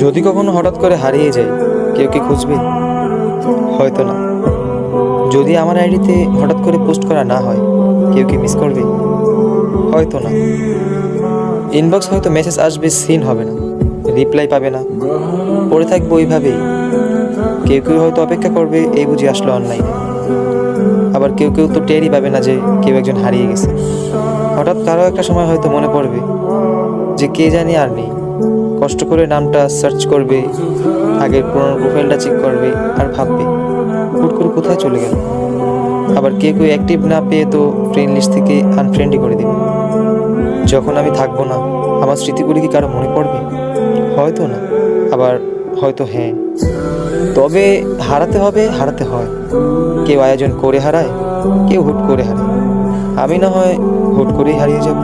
যদি কখনো হঠাৎ করে হারিয়ে যাই, কেউ কি খুঁজবে? হয়তো না। যদি আমার আইডিতে হঠাৎ করে পোস্ট করা না হয়, কেউ কি মিস করবে? হয়তো না। ইনবক্স হয়তো মেসেজ আসবে, সিন হবে না, রিপ্লাই পাবে না, পড়ে থাকবো ওইভাবেই। কেউ কেউ হয়তো অপেক্ষা করবে, এই বুঝি আসলো অনলাইনে। আবার কেউ কেউ তো টেরই পাবে না যে কেউ একজন হারিয়ে গেছে। হঠাৎ কারো একটা সময় হয়তো মনে পড়বে যে কে জানি আর নেই। কষ্ট করে নামটা সার্চ করবে, আগের পুরোনো প্রোফাইলটা চেক করবে, আর ভাববে হুট করে কোথায় চলে গেল। আবার কেউ কেউ অ্যাক্টিভ না পেয়ে তো ফ্রেন্ড লিস্ট থেকে আনফ্রেন্ডই করে দেবে। যখন আমি থাকবো না, আমার স্মৃতিগুলি কি কারো মনে পড়বে? হয়তো না, আবার হয়তো হ্যাঁ। তবে হারাতে হবে, হারাতে হয়। কেউ আয়োজন করে হারায়, কেউ হুট করে হারায়। আমি না হয় হুট করেই হারিয়ে যাব।